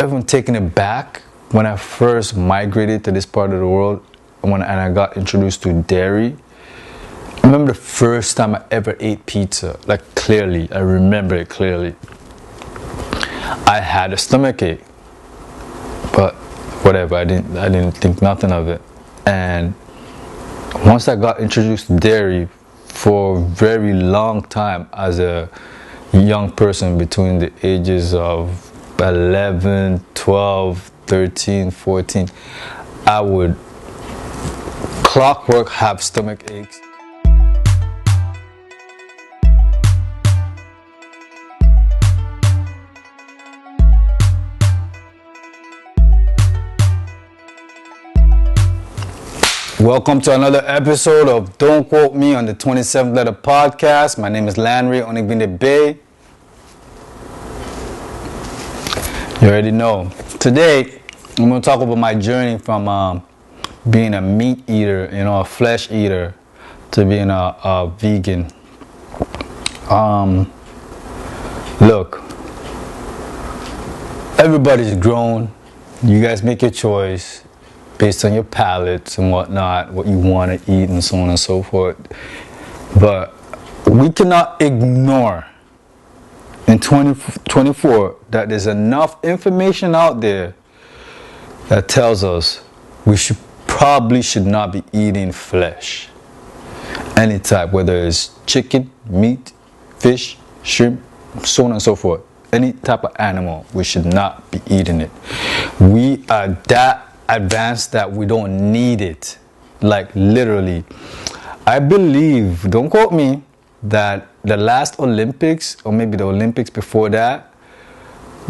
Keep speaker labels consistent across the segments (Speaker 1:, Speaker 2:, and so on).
Speaker 1: Everyone taken it back when I first migrated to this part of the world and I got introduced to dairy. I remember the first time I ever ate pizza, like clearly, I remember it clearly. I had a stomach ache, but whatever, I didn't think nothing of it. And once I got introduced to dairy for a very long time as a young person between the ages of 11, 12, 13, 14, I would clockwork have stomach aches. Welcome to another episode of Don't Quote Me on the 27th Letter Podcast. My name is Landry Onigbinde Bay. You already know. Today, I'm going to talk about my journey from being a meat eater, a flesh eater, to being a vegan. Look, everybody's grown. You guys make your choice based on your palates and whatnot, what you want to eat and so on and so forth. But we cannot ignore in 2024 that there's enough information out there that tells us we probably should not be eating flesh. Any type, whether it's chicken, meat, fish, shrimp, so on and so forth. Any type of animal, we should not be eating it. We are that advanced that we don't need it. Like literally. I believe, don't quote me, that the last Olympics, or maybe the Olympics before that,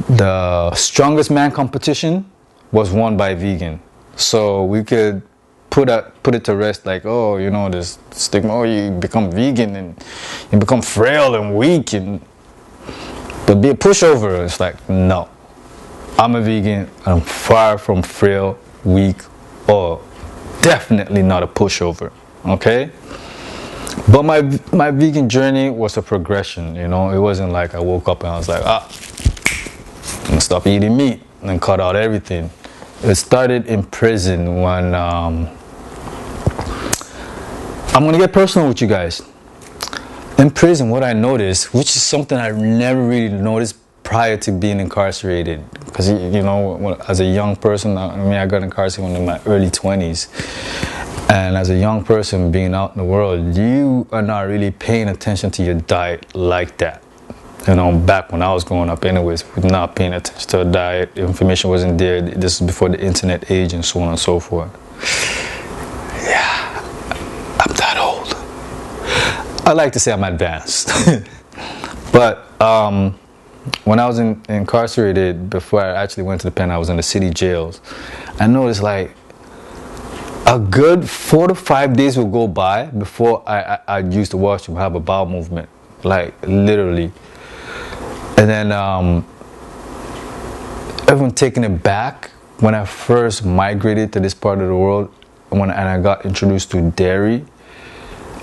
Speaker 1: the strongest man competition was won by vegan. So we could put it to rest, like, this stigma, you become vegan and you become frail and weak but be a pushover. It's like, no. I'm a vegan. I'm far from frail, weak, or definitely not a pushover. Okay? But my vegan journey was a progression, It wasn't like I woke up and I was like, I'm gonna stop eating meat and cut out everything. It started in prison when I'm gonna get personal with you guys. In prison, what I noticed, which is something I never really noticed prior to being incarcerated, because as a young person, I got incarcerated in my early 20s, and as a young person being out in the world, you are not really paying attention to your diet like that. Back when I was growing up anyways, not paying attention to a diet, information wasn't there. This is before the internet age and so on and so forth. Yeah, I'm that old. I like to say I'm advanced. But when I was incarcerated, before I actually went to the pen, I was in the city jails. I noticed like a good 4 to 5 days would go by before I used to washroom, have a bowel movement, like literally. And then everyone taken it back when I first migrated to this part of the world and I got introduced to dairy.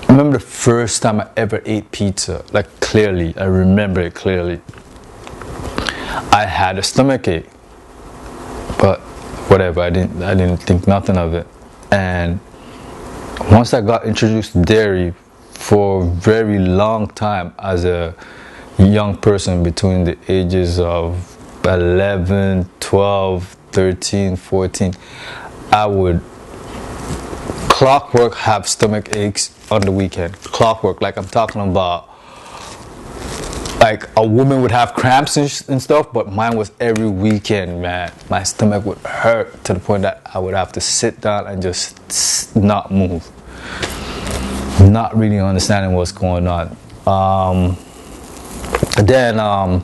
Speaker 1: I remember the first time I ever ate pizza, like clearly, I remember it clearly. I had a stomach ache, but whatever, I didn't think nothing of it. And once I got introduced to dairy for a very long time as a young person between the ages of 11, 12, 13, 14, I would clockwork have stomach aches on the weekend. Clockwork, like I'm talking about, like a woman would have cramps and stuff, but mine was every weekend, man. My stomach would hurt to the point that I would have to sit down and just not move. Not really understanding what's going on. Then I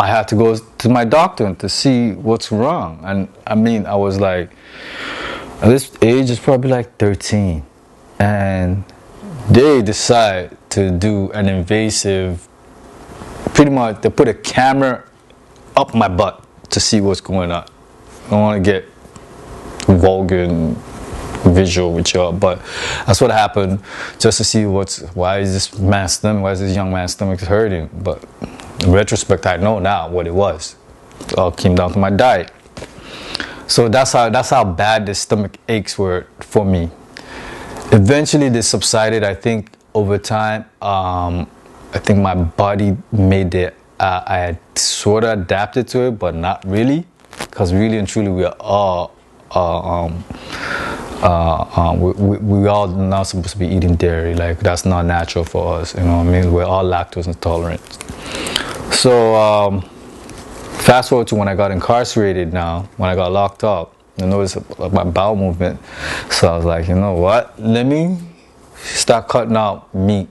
Speaker 1: had to go to my doctor to see what's wrong. And I was like, at this age, it's probably like 13. And they decide to do an invasive, pretty much they put a camera up my butt to see what's going on. I don't want to get vulgar and visual with y'all, but that's what happened, just to see why is this young man's stomach hurting. But in retrospect, I know now what it was. all came down to my diet. So that's how bad the stomach aches were for me. Eventually they subsided. I think over time, I think my body made it, I had sort of adapted to it, but not really, because really and truly we are all we all not supposed to be eating dairy. Like, that's not natural for us, you know what I mean? We're all lactose intolerant. So fast forward to when I got incarcerated now, when I got locked up, I noticed my bowel movement. So I was like, you know what, let me start cutting out meat.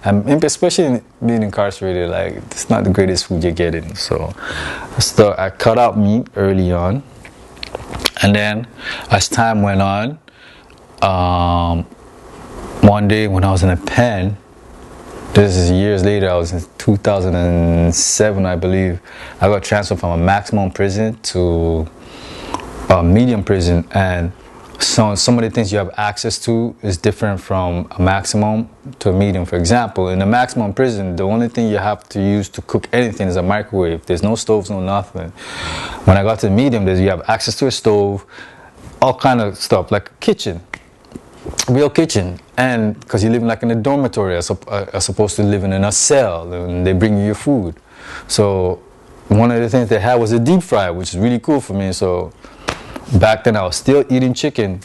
Speaker 1: And especially being incarcerated, like, it's not the greatest food you're getting. So I cut out meat early on. And then as time went on, one day when I was in a pen, this is years later, I was in 2007, I believe, I got transferred from a maximum prison to a medium prison. And so some of the things you have access to is different from a maximum to a medium. For example, in a maximum prison, the only thing you have to use to cook anything is a microwave. There's no stoves, no nothing. When I got to the medium, you have access to a stove, all kind of stuff, like a kitchen, real kitchen. And because you're living like in a dormitory as opposed to living in a cell, and they bring you your food. So one of the things they had was a deep fryer, which is really cool for me. So back then I was still eating chicken.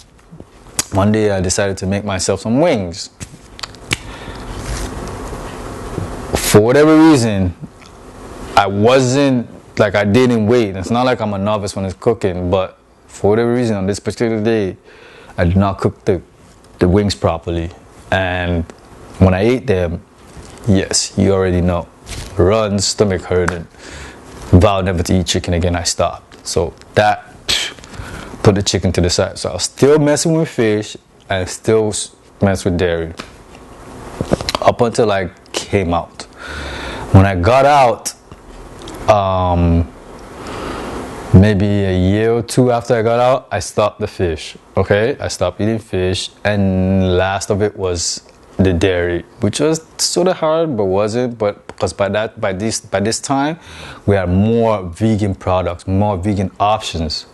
Speaker 1: One day I decided to make myself some wings. For whatever reason, I wasn't, like, I didn't wait. It's not like I'm a novice when it's cooking, but for whatever reason on this particular day, I did not cook the wings properly. And when I ate them, yes, you already know, run, stomach hurting, vowed never to eat chicken again. I stopped. So that put the chicken to the side. So I was still messing with fish and still mess with dairy up until I came out. When I got out, maybe a year or two after I got out, I stopped the fish. Okay, I stopped eating fish, and last of it was the dairy, which was sort of hard, but wasn't. But because by this time, we had more vegan products, more vegan options,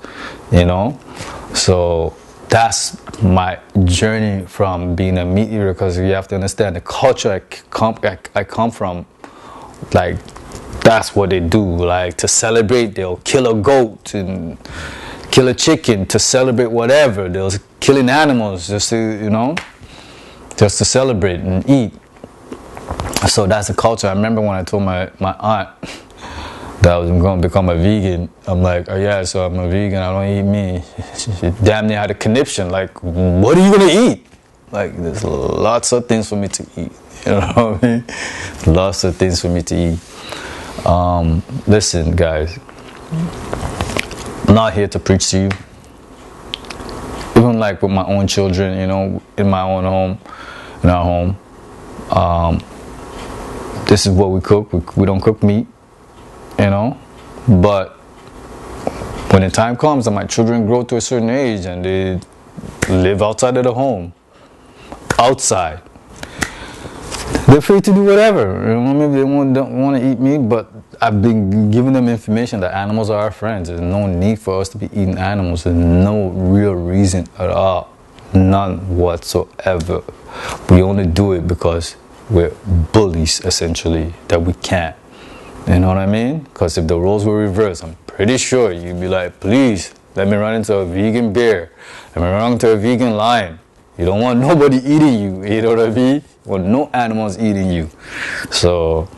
Speaker 1: you know. So that's my journey from being a meat eater, because you have to understand the culture I come from. Like, that's what they do. Like, to celebrate, they'll kill a goat and kill a chicken to celebrate whatever. They'll killing animals just to, you know, just to celebrate and eat. So that's the culture. I remember when I told my aunt that I was going to become a vegan. I'm like, oh yeah, so I'm a vegan, I don't eat meat. She damn near had a conniption. Like, what are you going to eat? Like, there's lots of things for me to eat. You know what I mean? Lots of things for me to eat. Listen, guys, I'm not here to preach to you. Even like with my own children, you know, in my own home, in our home, this is what we cook. We don't cook meat, you know. But when the time comes and my children grow to a certain age and they live outside of the home, outside, they're free to do whatever. You know, maybe they don't want to eat meat, but I've been giving them information that animals are our friends. There's no need for us to be eating animals. There's no real reason at all. None whatsoever. We only do it because we're bullies, essentially, that we can't. You know what I mean? Because if the roles were reversed, I'm pretty sure you'd be like, please, let me run into a vegan bear. Let me run into a vegan lion. You don't want nobody eating you, you know what I mean? You want no animals eating you. So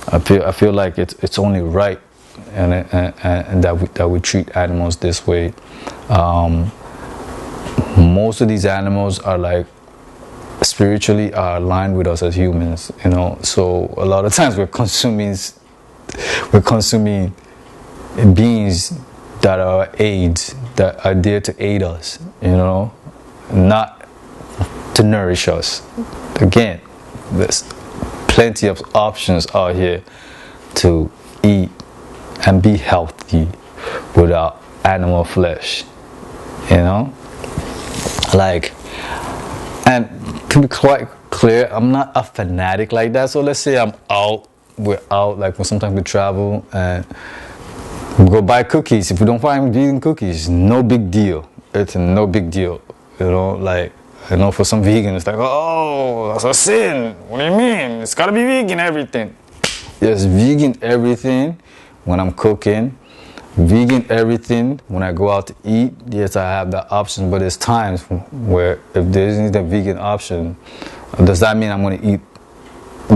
Speaker 1: I feel like it's only right and that we treat animals this way. Most of these animals are like spiritually are aligned with us as humans, you know. So a lot of times we're consuming beings that are aids, that are there to aid us, you know, not to nourish us. Again, there's plenty of options out here to eat and be healthy without animal flesh, you know. Like, and to be quite clear, I'm not a fanatic like that. So let's say we're out, like when sometimes we travel and Go buy cookies. If you don't find vegan cookies, no big deal. It's no big deal. You know, like, I know for some vegans, it's like, oh, that's a sin. What do you mean? It's gotta be vegan everything. Yes, vegan everything when I'm cooking. Vegan everything when I go out to eat. Yes, I have that option, but there's times where if there isn't a vegan option, does that mean I'm gonna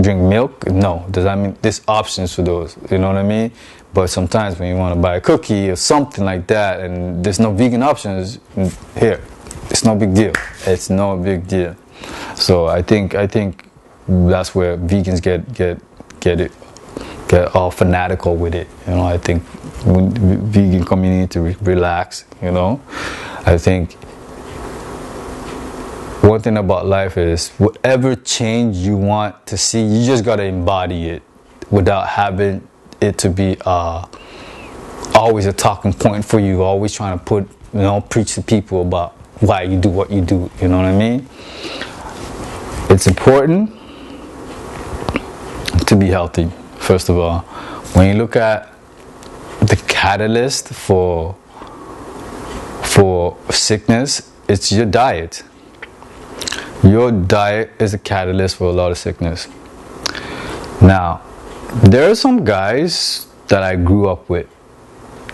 Speaker 1: drink milk? No. Does that mean there's options for those? You know what I mean? But sometimes when you want to buy a cookie or something like that and there's no vegan options, here, it's no big deal. It's no big deal. So I think that's where vegans get all fanatical with it. You know, I think when the vegan community to relax, you know. I think one thing about life is whatever change you want to see, you just got to embody it without having it to be always a talking point for you, always trying to preach to people about why you do what you do. You know what I mean? It's important to be healthy, first of all. When you look at the catalyst for sickness, it's your diet. Your diet is a catalyst for a lot of sickness. Now, there are some guys that I grew up with.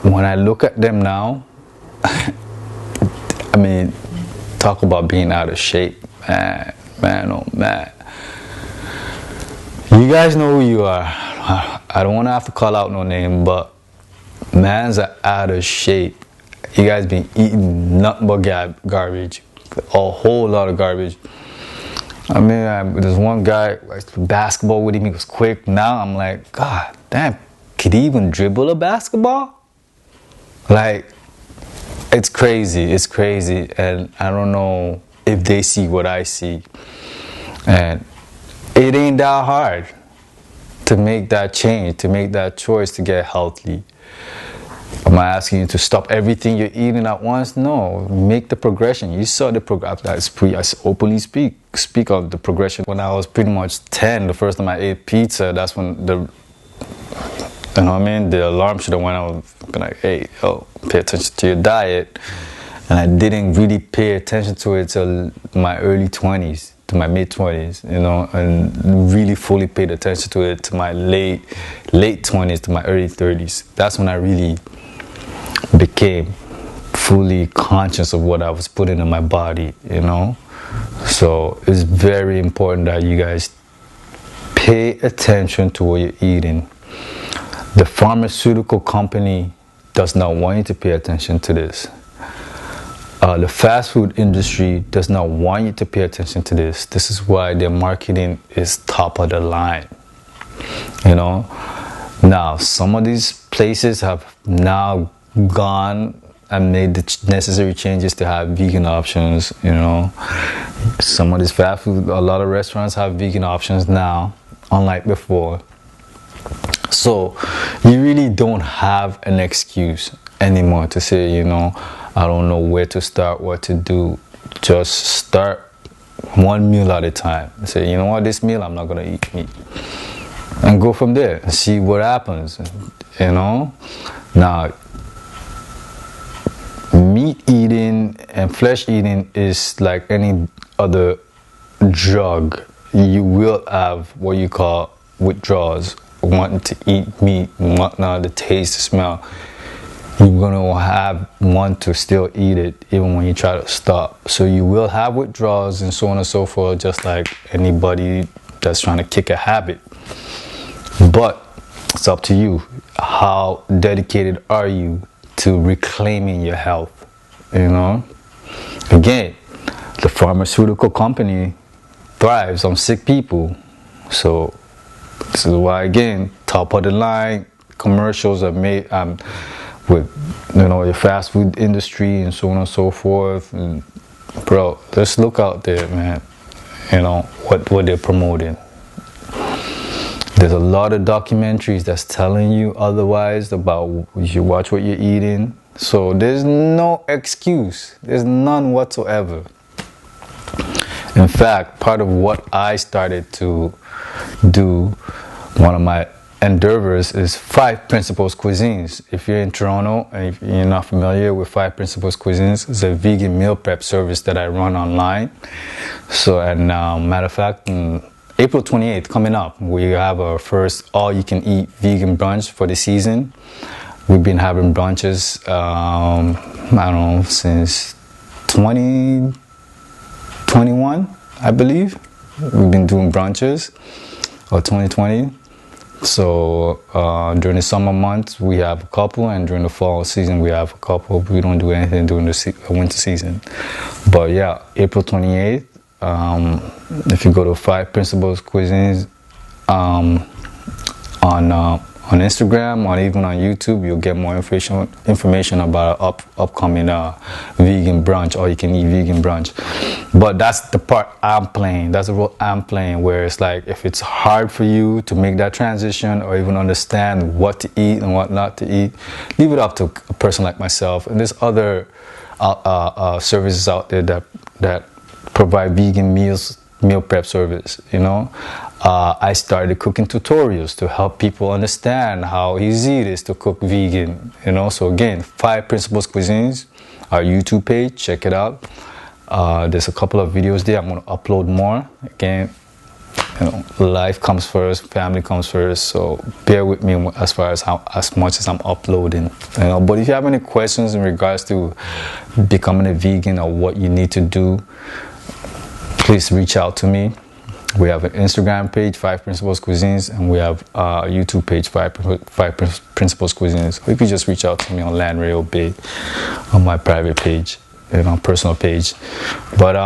Speaker 1: When I look at them now, I mean, talk about being out of shape, man, oh man. You guys know who you are. I don't want to have to call out no name, but mans are out of shape. You guys been eating nothing but garbage, a whole lot of garbage. I mean, there's one guy, I used to play basketball with him, he was quick. Now I'm like, God damn, could he even dribble a basketball? Like, it's crazy, and I don't know if they see what I see. And it ain't that hard to make that change, to make that choice to get healthy. Am I asking you to stop everything you're eating at once? No, make the progression. You saw the progression. I openly speak of the progression. When I was pretty much 10, the first time I ate pizza, that's when the alarm should have went off. Been like, hey, pay attention to your diet. And I didn't really pay attention to it till my early 20s, to my mid 20s, you know, and really fully paid attention to it to my late 20s, to my early 30s. That's when I really became fully conscious of what I was putting in my body, you know. So it's very important that you guys pay attention to what you're eating. The pharmaceutical company does not want you to pay attention to this. The fast food industry does not want you to pay attention to this. This is why their marketing is top of the line, you know. Now, some of these places have now gone and made the necessary changes to have vegan options, you know. Some of these fast food, a lot of restaurants have vegan options now, unlike before. So you really don't have an excuse anymore to say, you know, I don't know where to start, what to do. Just start one meal at a time. Say, you know what, this meal I'm not going to eat meat. And go from there and see what happens, you know. Now, meat eating and flesh eating is like any other drug. You will have what you call withdrawals, wanting to eat meat and whatnot, the taste, the smell. You're going to have want to still eat it even when you try to stop. So you will have withdrawals and so on and so forth, just like anybody that's trying to kick a habit. But it's up to you. How dedicated are you to reclaiming your health? You know? Again, the pharmaceutical company thrives on sick people. So this is why, again, top of the line commercials are made with, you know, the fast food industry and so on and so forth. And bro, just look out there, man. You know what they're promoting. There's a lot of documentaries that's telling you otherwise about you watch what you're eating. So there's no excuse. There's none whatsoever. In fact, part of what I started to do, one of my endeavors is 5 Principles Cuisines. If you're in Toronto and if you're not familiar with 5 Principles Cuisines, it's a vegan meal prep service that I run online. So, and matter of fact, April 28th coming up, we have our first all-you-can-eat vegan brunch for the season. We've been having brunches, I don't know, since 2021, I believe. We've been doing brunches, or 2020. So during the summer months, we have a couple, and during the fall season, we have a couple. We don't do anything during the winter season. But yeah, April 28th, if you go to 5 Principles Cuisines on Instagram or even on YouTube, you'll get more information about our upcoming vegan brunch, or you can eat vegan brunch. But that's the part I'm playing. That's the role I'm playing, where it's like, if it's hard for you to make that transition or even understand what to eat and what not to eat, leave it up to a person like myself. And there's other services out there that provide vegan meal prep service, you know. I started cooking tutorials to help people understand how easy it is to cook vegan, you know. So again, 5 Principles Cuisines, our YouTube page, check it out. There's a couple of videos there. I'm going to upload more. Again, you know, life comes first, family comes first, so bear with me as far as as much as I'm uploading, you know. But if you have any questions in regards to becoming a vegan or what you need to do, please reach out to me. We have an Instagram page, 5 Principles Cuisines, and we have a YouTube page, 5 Principles Cuisines. Or you can just reach out to me on Landry Obey on my private page, you know, personal page. But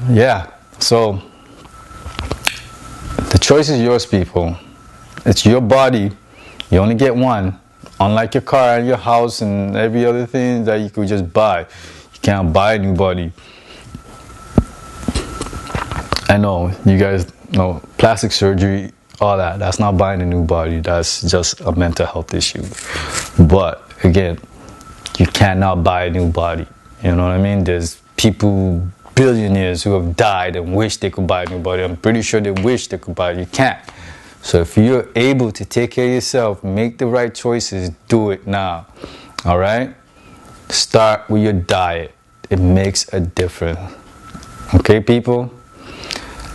Speaker 1: yeah, so the choice is yours, people. It's your body. You only get one. Unlike your car and your house and every other thing that you could just buy, you can't buy a new body. I know you guys know plastic surgery, all that's not buying a new body. That's just a mental health issue. But again, you cannot buy a new body. You know what I mean? There's people, billionaires, who have died and wish they could buy a new body. I'm pretty sure they wish they could buy it. You can't. So if you're able to take care of yourself, make the right choices, do it now. All right? Start with your diet. It makes a difference. Okay, people?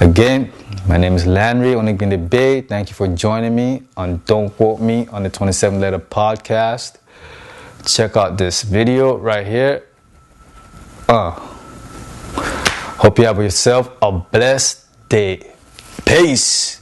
Speaker 1: Again, my name is Landry Onigbinde Bay. Thank you for joining me on Don't Quote Me on the 27 Letter Podcast. Check out this video right here. Hope you have yourself a blessed day. Peace.